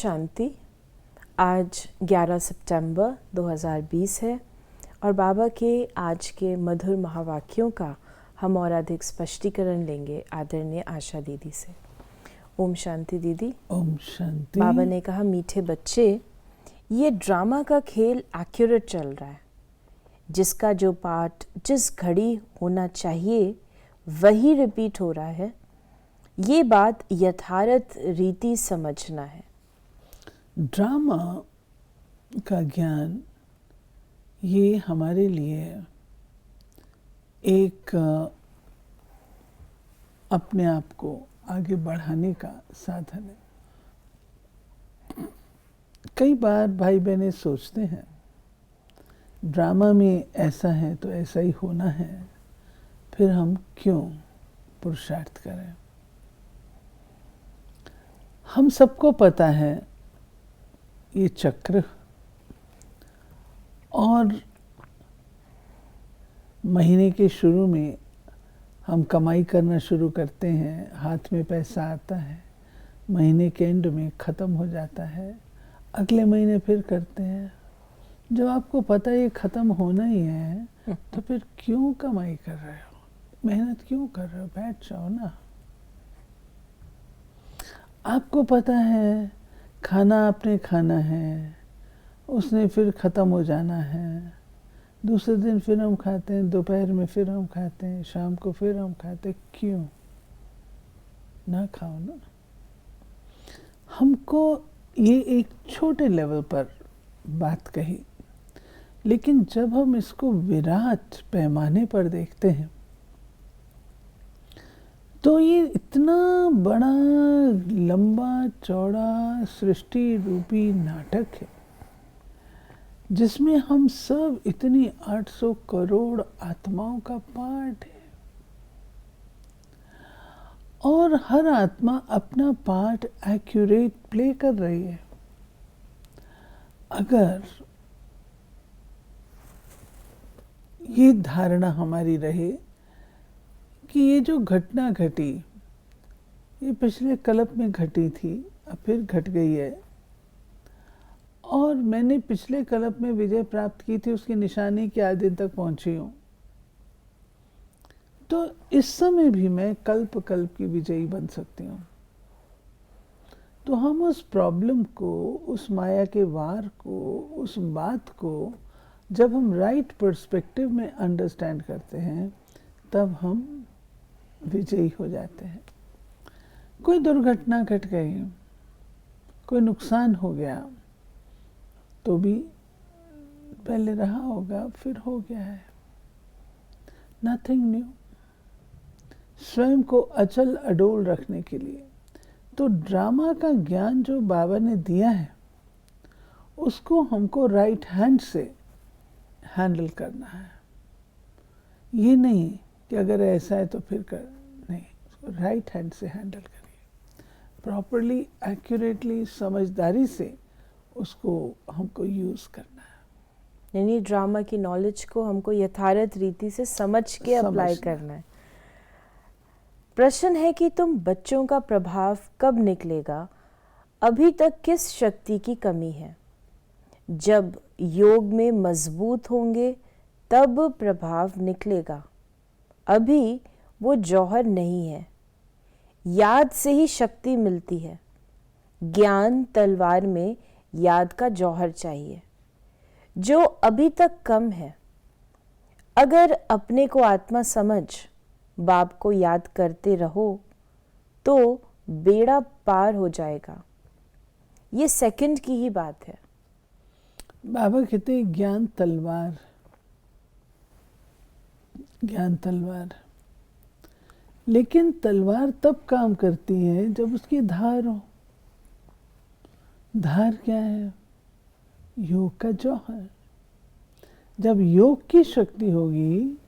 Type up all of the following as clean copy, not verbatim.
शांति। आज 11 सितंबर 2020 है और बाबा के आज के मधुर महावाक्यों का हम और अधिक स्पष्टीकरण लेंगे आदरणीय आशा दीदी से। ओम शांति दीदी। ओम शांति। बाबा ने कहा, मीठे बच्चे, ये ड्रामा का खेल एक्यूरेट चल रहा है। जिसका जो पार्ट जिस घड़ी होना चाहिए वही रिपीट हो रहा है। ये बात यथार्थ रीति समझना है। ड्रामा का ज्ञान ये हमारे लिए एक अपने आप को आगे बढ़ाने का साधन है। कई बार भाई बहनें सोचते हैं ड्रामा में ऐसा है तो ऐसा ही होना है, फिर हम क्यों पुरुषार्थ करें। हम सबको पता है ये चक्र, और महीने के शुरू में हम कमाई करना शुरू करते हैं, हाथ में पैसा आता है, महीने के एंड में ख़त्म हो जाता है, अगले महीने फिर करते हैं। जब आपको पता है ये ख़त्म होना ही है तो फिर क्यों कमाई कर रहे हो, मेहनत क्यों कर रहे हो, बैठ जाओ ना। आपको पता है खाना आपने खाना है, उसने फिर ख़त्म हो जाना है, दूसरे दिन फिर हम खाते हैं, दोपहर में फिर हम खाते हैं, शाम को फिर हम खाते हैं, क्यों ना खाओ ना। हमको ये एक छोटे लेवल पर बात कही, लेकिन जब हम इसको विराट पैमाने पर देखते हैं तो ये इतना बड़ा लंबा चौड़ा सृष्टि रूपी नाटक है जिसमें हम सब इतनी 800 करोड़ आत्माओं का पार्ट है, और हर आत्मा अपना पार्ट एक्यूरेट प्ले कर रही है। अगर ये धारणा हमारी रहे कि ये जो घटना घटी ये पिछले कल्प में घटी थी, अब फिर घट गई है, और मैंने पिछले कल्प में विजय प्राप्त की थी, उसकी निशानी के आज दिन तक पहुंची हूँ, तो इस समय भी मैं कल्प कल्प की विजयी बन सकती हूँ। तो हम उस प्रॉब्लम को, उस माया के वार को, उस बात को जब हम राइट पर्सपेक्टिव में अंडरस्टैंड करते हैं तब हम विजयी हो जाते हैं। कोई दुर्घटना घट गई, कोई नुकसान हो गया तो भी पहले रहा होगा, फिर हो गया है, नथिंग न्यू। स्वयं को अचल अडोल रखने के लिए तो ड्रामा का ज्ञान जो बाबा ने दिया है उसको हमको राइट हैंड से हैंडल करना है। ये नहीं कि अगर ऐसा है तो फिर कर, नहीं, उसको राइट हैंड से हैंडल करिए, प्रॉपरली, एक्यूरेटली, समझदारी से उसको हमको यूज़ करना है। यानी ड्रामा की नॉलेज को हमको यथार्थ रीति से समझ के अप्लाई करना है। प्रश्न है कि तुम बच्चों का प्रभाव कब निकलेगा? अभी तक किस शक्ति की कमी है? जब योग में मजबूत होंगे तब प्रभाव निकलेगा। अभी वो जौहर नहीं है। याद से ही शक्ति मिलती है। ज्ञान तलवार में याद का जौहर चाहिए जो अभी तक कम है। अगर अपने को आत्मा समझ बाप को याद करते रहो तो बेड़ा पार हो जाएगा। ये सेकंड की ही बात है। बाबा कहते हैं ज्ञान तलवार, ज्ञान तलवार, लेकिन तलवार तब काम करती है जब उसकी धार हो। धार क्या है? योग का जौहर। जब योग की शक्ति होगी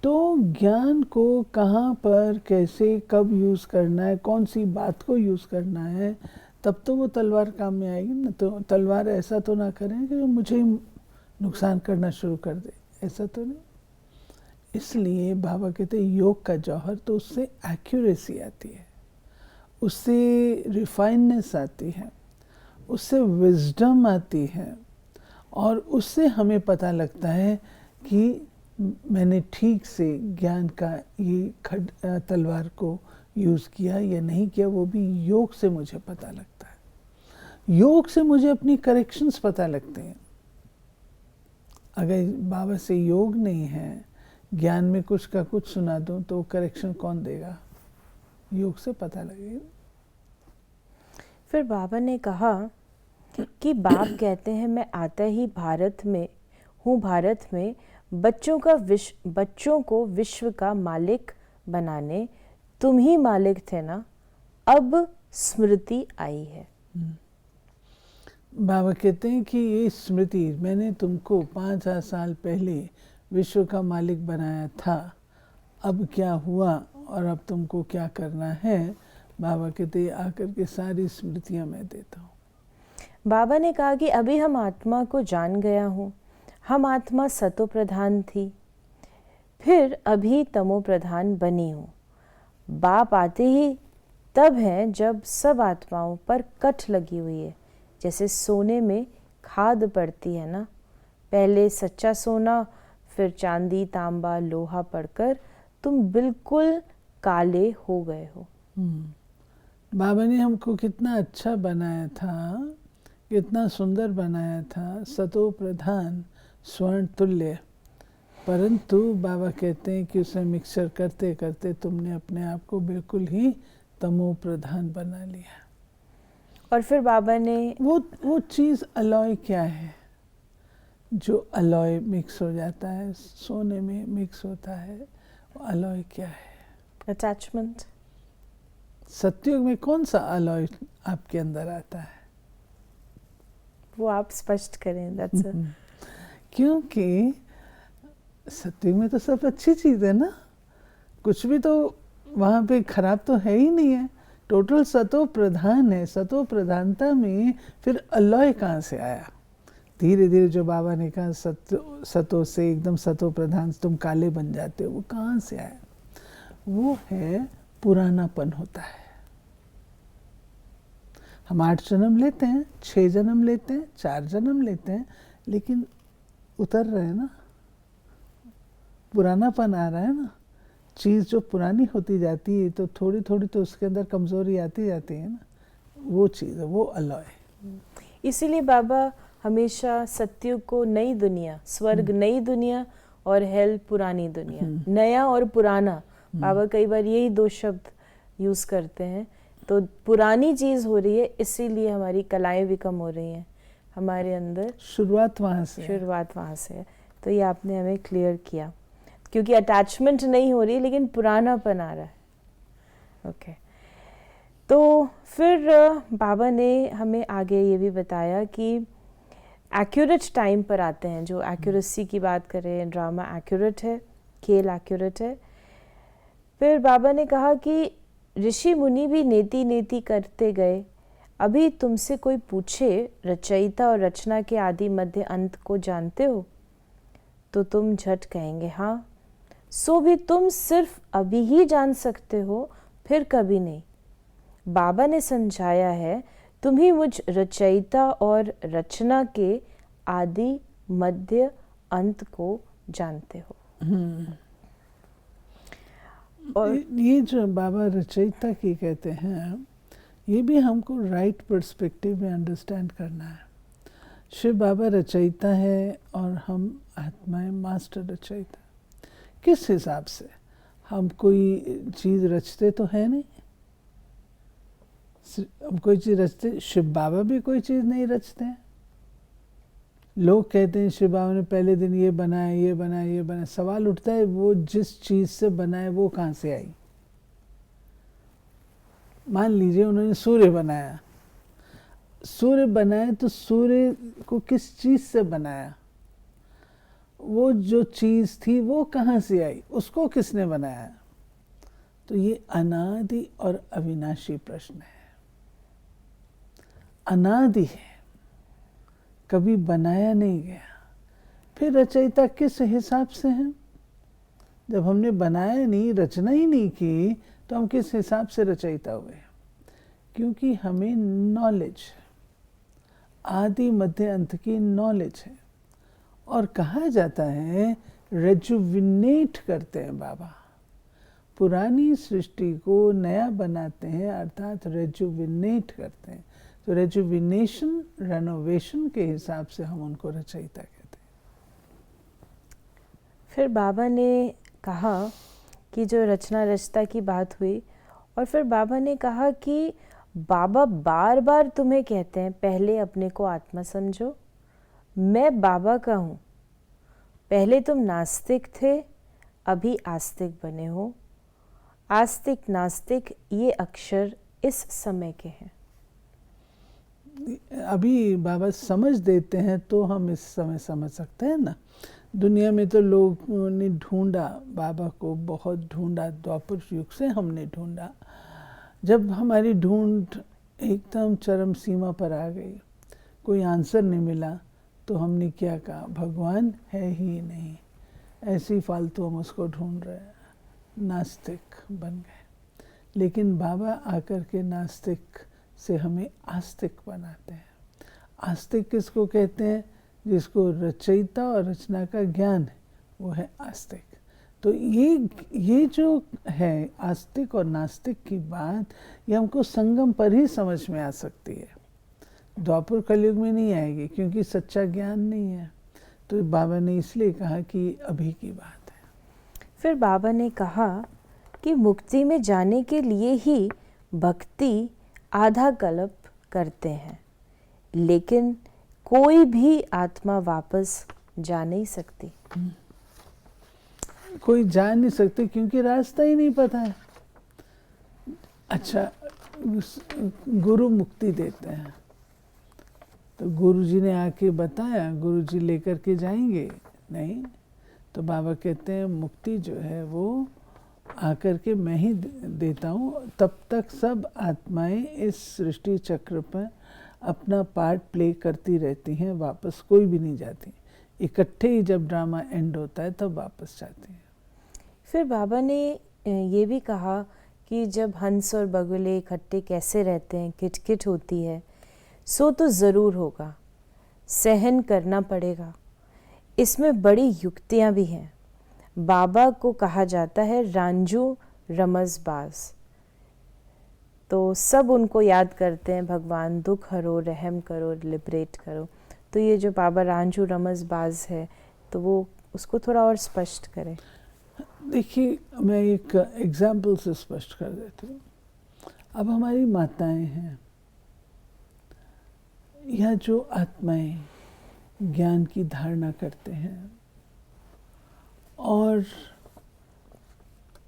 तो ज्ञान को कहाँ पर, कैसे, कब यूज़ करना है, कौन सी बात को यूज़ करना है, तब तो वो तलवार काम में आएगी ना। तो तलवार ऐसा तो ना करें कि मुझे ही नुकसान करना शुरू कर दे, ऐसा तो नहीं। इसलिए बाबा कहते हैं योग का जौहर, तो उससे एक्यूरेसी आती है, उससे रिफाइननेस आती है, उससे विजडम आती है और उससे हमें पता लगता है कि मैंने ठीक से ज्ञान का ये तलवार को यूज़ किया या नहीं किया। वो भी योग से मुझे पता लगता है। योग से मुझे अपनी करेक्शंस पता लगते हैं। अगर बाबा से योग नहीं है, ज्ञान में कुछ का कुछ सुना दूं तो करेक्शन कौन देगा? योग से पता लगेगा। फिर बाबा ने कहा कि बाप कहते हैं मैं आता ही भारत में बच्चों को विश्व का मालिक बनाने। तुम ही मालिक थे ना, अब स्मृति आई है। बाबा कहते हैं कि ये स्मृति, मैंने तुमको 5,000 साल पहले विश्व का मालिक बनाया था, अब क्या हुआ और अब तुमको क्या करना है। बाबा कहते हैं आकर के सारी स्मृतियाँ मैं देता हूँ। बाबा ने कहा कि अभी हम आत्मा को जान गया हूँ। हम आत्मा सतो प्रधान थी, फिर अभी तमो प्रधान बनी हूँ। बाप आते ही तब है जब सब आत्माओं पर कट लगी हुई है, जैसे सोने में खाद पड़ती है ना। पहले सच्चा सोना, फिर चांदी तांबा लोहा पड़कर तुम बिल्कुल काले हो गए हो। बाबा ने हमको कितना अच्छा बनाया था, कितना सुंदर बनाया था, सतो प्रधान स्वर्ण तुल्य। परंतु बाबा कहते हैं कि उसे मिक्सचर करते करते तुमने अपने आप को बिल्कुल ही तमो प्रधान बना लिया। और फिर बाबा ने वो चीज़ अलॉय क्या है? जो अलॉय मिक्स हो जाता है, सोने में मिक्स होता है, अलॉय क्या है? अटैचमेंट। सत्युग में कौन सा अलॉय आपके अंदर आता है? वो आप स्पष्ट करें। दैट्स क्योंकि सत्युग में तो सब अच्छी चीज़ है ना, कुछ भी तो वहाँ पे खराब तो है ही नहीं है। टोटल सतो प्रधान है। सतो प्रधानता में फिर अलॉय कहाँ से आया? धीरे धीरे जो बाबा ने कहा सतो से एकदम सतो प्रधान तुम काले बन जाते हो, वो कहाँ से आया? वो है पुरानापन होता है। हम 8 जन्म लेते हैं, 6 जन्म लेते हैं, 4 जन्म लेते हैं, लेकिन उतर रहे हैं ना, पुरानापन आ रहा है ना। चीज़ जो पुरानी होती जाती है तो थोड़ी थोड़ी तो उसके अंदर कमज़ोरी आती जाती है ना, वो चीज़ है, वो अलॉय। इसीलिए बाबा हमेशा सत्युग को नई दुनिया, स्वर्ग नई दुनिया और हेल पुरानी दुनिया, नया और पुराना, बाबा कई बार यही 2 शब्द यूज़ करते हैं। तो पुरानी चीज़ हो रही है, इसीलिए हमारी कलाएं भी कम हो रही हैं हमारे अंदर। शुरुआत वहाँ से है। तो ये आपने हमें क्लियर किया, क्योंकि अटैचमेंट नहीं हो रही लेकिन पुरानापन आ रहा है। ओके। तो फिर बाबा ने हमें आगे ये भी बताया कि एक्यूरेट टाइम पर आते हैं। जो एक्यूरेसी की बात करें, ड्रामा एक्यूरेट है, खेल एक्यूरेट है। फिर बाबा ने कहा कि ऋषि मुनि भी नेति नेति करते गए। अभी तुमसे कोई पूछे रचयिता और रचना के आदि मध्य अंत को जानते हो, तो तुम झट कहेंगे हाँ। सो भी तुम सिर्फ अभी ही जान सकते हो, फिर कभी नहीं। बाबा ने समझाया है, तुम ही मुझ रचयिता और रचना के आदि मध्य अंत को जानते हो। और ये जो बाबा रचयिता की कहते हैं, ये भी हमको राइट पर्सपेक्टिव में अंडरस्टैंड करना है। शिव बाबा रचयिता है और हम आत्माएं मास्टर रचयिता। किस हिसाब से? हम कोई चीज़ रचते तो है नहीं, हम कोई चीज़ रचते। शिव बाबा भी कोई चीज़ नहीं रचते हैं। लोग कहते हैं शिव बाबा ने पहले दिन ये बनाया, ये बनाया, ये बनाया। सवाल उठता है वो जिस चीज़ से बनाए वो कहाँ से आई? मान लीजिए उन्होंने सूर्य बनाया, तो सूर्य को किस चीज़ से बनाया? वो जो चीज़ थी वो कहाँ से आई? उसको किसने बनाया? तो ये अनादि और अविनाशी प्रश्न है। अनादि है, कभी बनाया नहीं गया। फिर रचयिता किस हिसाब से है? जब हमने बनाया नहीं, रचना ही नहीं की, तो हम किस हिसाब से रचयिता हुए? क्योंकि हमें नॉलेज, आदि मध्य अंत की नॉलेज है। और कहा जाता है रेजुविनेट करते हैं बाबा, पुरानी सृष्टि को नया बनाते हैं, अर्थात रेजुविनेट करते हैं। तो रेजुविनेशन, रेनोवेशन के हिसाब से हम उनको रचयिता कहते हैं। फिर बाबा ने कहा कि जो रचना रचता की बात हुई, और फिर बाबा ने कहा कि बाबा बार बार तुम्हें कहते हैं पहले अपने को आत्मा समझो, मैं बाबा का हूँ। पहले तुम नास्तिक थे, अभी आस्तिक बने हो। आस्तिक नास्तिक ये अक्षर इस समय के हैं। अभी बाबा समझ देते हैं तो हम इस समय समझ सकते हैं ना। दुनिया में तो लोगों ने ढूंढा बाबा को, बहुत ढूंढा, द्वापर युग से हमने ढूंढा। जब हमारी ढूंढ एकदम चरम सीमा पर आ गई, कोई आंसर नहीं मिला, तो हमने क्या कहा, भगवान है ही नहीं, ऐसी फालतू हम उसको ढूंढ रहे हैं, नास्तिक बन गए। लेकिन बाबा आकर के नास्तिक से हमें आस्तिक बनाते हैं। आस्तिक किसको कहते हैं? जिसको रचयिता और रचना का ज्ञान है, वो है आस्तिक। तो ये जो है आस्तिक और नास्तिक की बात, ये हमको संगम पर ही समझ में आ सकती है, द्वापर कलयुग में नहीं आएगी, क्योंकि सच्चा ज्ञान नहीं है। तो बाबा ने इसलिए कहा कि अभी की बात है। फिर बाबा ने कहा कि मुक्ति में जाने के लिए ही भक्ति आधा कल्प करते हैं, लेकिन कोई भी आत्मा वापस जा नहीं सकती। कोई जा नहीं सकते क्योंकि रास्ता ही नहीं पता है। अच्छा, गुरु मुक्ति देते हैं, तो गुरु जी ने आके बताया, गुरु जी लेकर के जाएंगे नहीं। तो बाबा कहते हैं मुक्ति जो है वो आकर के मैं ही देता हूँ। तब तक सब आत्माएं इस सृष्टि चक्र पर अपना पार्ट प्ले करती रहती हैं, वापस कोई भी नहीं जाती। इकट्ठे ही जब ड्रामा एंड होता है तब वापस जाती हैं। फिर बाबा ने ये भी कहा कि जब हंस और बगुले इकट्ठे कैसे रहते हैं, किटकिट होती है, सो तो ज़रूर होगा, सहन करना पड़ेगा। इसमें बड़ी युक्तियाँ भी हैं। बाबा को कहा जाता है रांझू रमज़बाज, तो सब उनको याद करते हैं, भगवान दुख हरो, रहम करो, लिबरेट करो। तो ये जो बाबा रांझू रमज़बाज है, तो वो उसको थोड़ा और स्पष्ट करें। देखिए, मैं एक एग्जाम्पल से स्पष्ट कर देती हूँ। अब हमारी माताएं हैं या जो आत्माएं ज्ञान की धारणा करते हैं और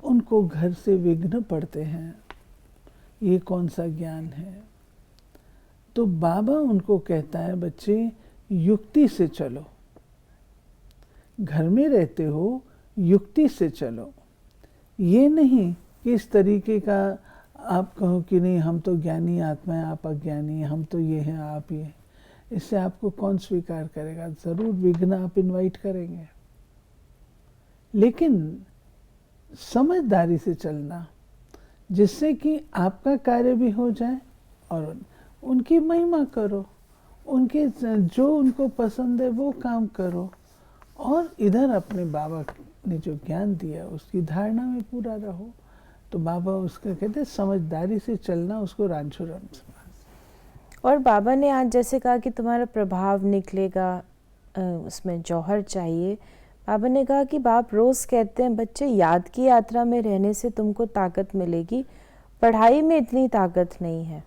उनको घर से विघ्न पड़ते हैं, ये कौन सा ज्ञान है? तो बाबा उनको कहता है बच्चे युक्ति से चलो, घर में रहते हो युक्ति से चलो। ये नहीं कि इस तरीके का आप कहो कि नहीं हम तो ज्ञानी आत्मा है, आप अज्ञानी, हम तो ये हैं, आप ये। इससे आपको कौन स्वीकार करेगा? ज़रूर विघ्न आप इनवाइट करेंगे। लेकिन समझदारी से चलना, जिससे कि आपका कार्य भी हो जाए और उनकी महिमा करो, उनके जो उनको पसंद है वो काम करो, और इधर अपने बाबा ने जो ज्ञान दिया उसकी धारणा में पूरा रहो। तो बाबा उसका कहते हैं समझदारी से चलना, उसको रांझू रमज़बाज। और बाबा ने आज जैसे कहा कि तुम्हारा प्रभाव निकलेगा, उसमें जौहर चाहिए। बाबा ने कहा कि बाप रोज़ कहते हैं बच्चे याद की यात्रा में रहने से तुमको ताकत मिलेगी, पढ़ाई में इतनी ताकत नहीं है।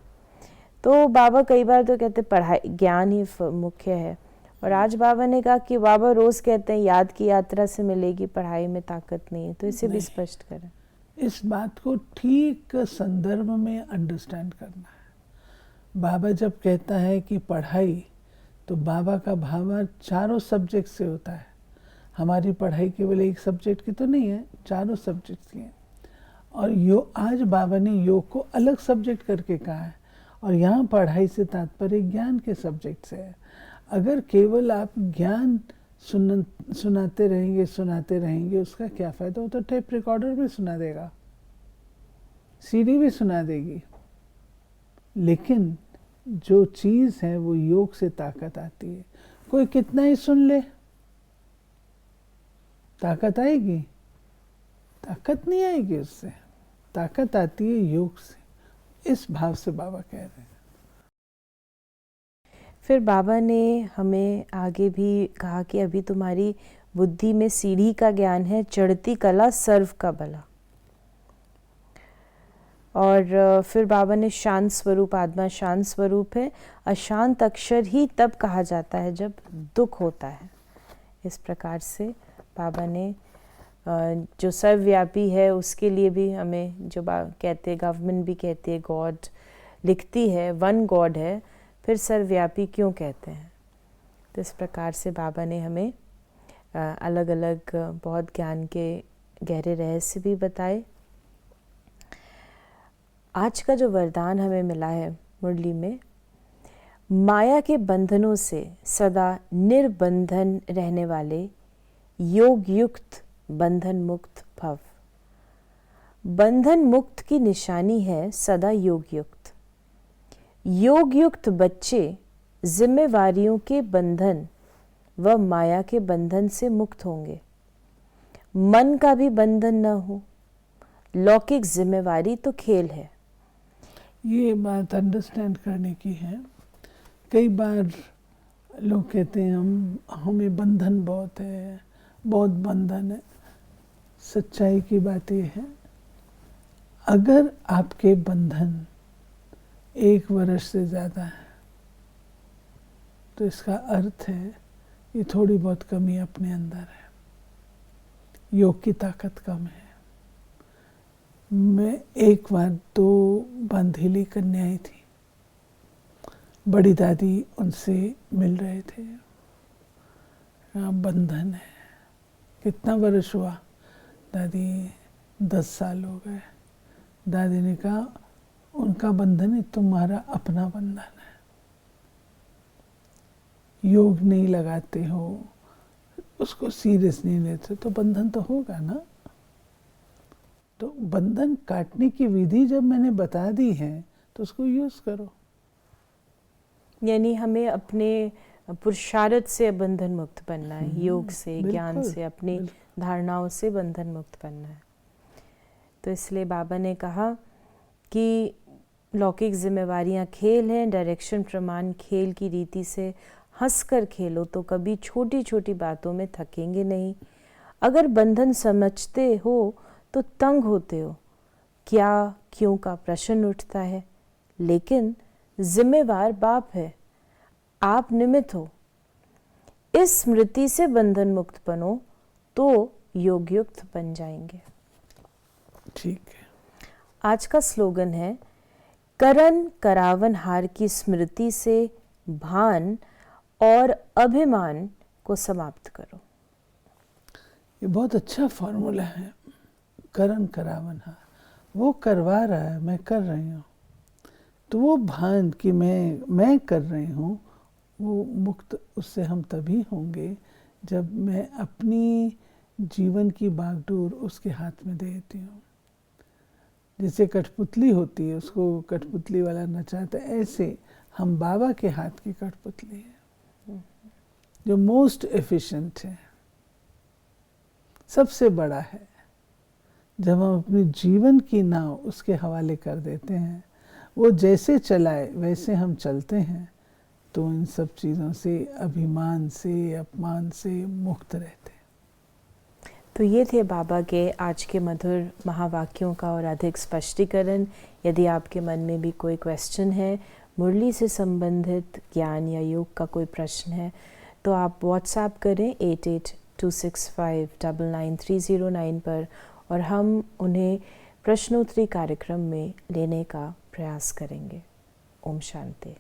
तो बाबा कई बार तो कहते पढ़ाई ज्ञान ही मुख्य है, और आज बाबा ने कहा कि बाबा रोज़ कहते हैं याद की यात्रा से मिलेगी, पढ़ाई में ताकत नहीं है। तो इसे भी स्पष्ट करें। इस बात को ठीक संदर्भ में अंडरस्टैंड करना है। बाबा जब कहता है कि पढ़ाई, तो बाबा का भाव चारों सब्जेक्ट से होता है। हमारी पढ़ाई केवल एक सब्जेक्ट की तो नहीं है, चारों सब्जेक्ट की है। और आज बाबा ने योग को अलग सब्जेक्ट करके कहा है, और यहाँ पढ़ाई से तात्पर्य ज्ञान के सब्जेक्ट से है। अगर केवल आप ज्ञान सुनाते रहेंगे उसका क्या फ़ायदा? वो तो टेप रिकॉर्डर भी सुना देगा, सीडी भी सुना देगी, लेकिन जो चीज़ है वो योग से ताकत आती है। कोई कितना ही सुन ले, ताकत आएगी? ताकत नहीं आएगी उससे, ताकत आती है योग से। इस भाव से बाबा कह रहे हैं। फिर बाबा ने हमें आगे भी कहा कि अभी तुम्हारी बुद्धि में सीढ़ी का ज्ञान है, चढ़ती कला सर्व का भला। और फिर बाबा ने शांत स्वरूप, आत्मा शांत स्वरूप है, अशांत अक्षर ही तब कहा जाता है जब दुख होता है। इस प्रकार से बाबा ने जो सर्वव्यापी है उसके लिए भी हमें, जो कहते हैं, गवर्नमेंट भी कहती है गॉड, लिखती है वन गॉड है, फिर सर्वव्यापी क्यों कहते हैं? तो इस प्रकार से बाबा ने हमें अलग अलग बहुत ज्ञान के गहरे रहस्य भी बताए। आज का जो वरदान हमें मिला है मुरली में, माया के बंधनों से सदा निर्बंधन रहने वाले योग युक्त बंधन मुक्त भव। बंधन मुक्त की निशानी है सदा योग युक्त। योग युक्त बच्चे जिम्मेवारियों के बंधन व माया के बंधन से मुक्त होंगे। मन का भी बंधन न हो। लौकिक जिम्मेवारी तो खेल है। ये बात अंडरस्टैंड करने की है। कई बार लोग कहते हैं हमें बंधन बहुत है, बहुत बंधन है। सच्चाई की बात ये है, अगर आपके बंधन 1 वर्ष से ज़्यादा है तो इसका अर्थ है कि थोड़ी बहुत कमी अपने अंदर है, योग की ताकत कम है। मैं एक बार 2 बांधीली कन्याएं थी, बड़ी दादी उनसे मिल रहे थे। बंधन है। कितना वर्ष हुआ? दादी 10 साल हो गए। दादी ने कहा उनका बंधन है, तुम्हारा अपना बंधन है। योग नहीं लगाते हो, उसको सीरियस नहीं लेते, तो बंधन तो होगा ना। तो बंधन काटने की विधि जब मैंने बता दी है तो उसको यूज करो। यानी हमें अपने पुरुषार्थ से बंधन मुक्त बनना है, योग से, ज्ञान से, अपनी धारणाओं से बंधन मुक्त बनना है। तो इसलिए बाबा ने कहा कि लौकिक जिम्मेवारियां खेल हैं, डायरेक्शन प्रमाण खेल की रीति से हंसकर खेलो तो कभी छोटी छोटी बातों में थकेंगे नहीं। अगर बंधन समझते हो तो तंग होते हो, क्या क्यों का प्रश्न उठता है। लेकिन जिम्मेवार बाप है, आप निमित्त हो। इस स्मृति से बंधन मुक्त बनो तो योग युक्त बन जाएंगे। ठीक है। आज का स्लोगन है, करन करावन हार की स्मृति से भान और अभिमान को समाप्त करो। ये बहुत अच्छा फॉर्मूला है। करन करावन हार, वो करवा रहा है, मैं कर रही हूँ, तो वो भान कि मैं कर रही हूँ, वो मुक्त उससे हम तभी होंगे जब मैं अपनी जीवन की बागडोर उसके हाथ में देती हूँ। जैसे कठपुतली होती है, उसको कठपुतली वाला नचाता है, ऐसे हम बाबा के हाथ की कठपुतली है, जो मोस्ट एफिशिएंट है, सबसे बड़ा है। जब हम अपनी जीवन की नाव उसके हवाले कर देते हैं, वो जैसे चलाए वैसे हम चलते हैं, तो इन सब चीज़ों से, अभिमान से, अपमान से मुक्त रहते हैं। तो ये थे बाबा के आज के मधुर महावाक्यों का और अधिक स्पष्टीकरण। यदि आपके मन में भी कोई क्वेश्चन है, मुरली से संबंधित ज्ञान या योग का कोई प्रश्न है, तो आप व्हाट्सएप करें 8826599309 पर, और हम उन्हें प्रश्नोत्तरी कार्यक्रम में लेने का प्रयास करेंगे। ओम शांति।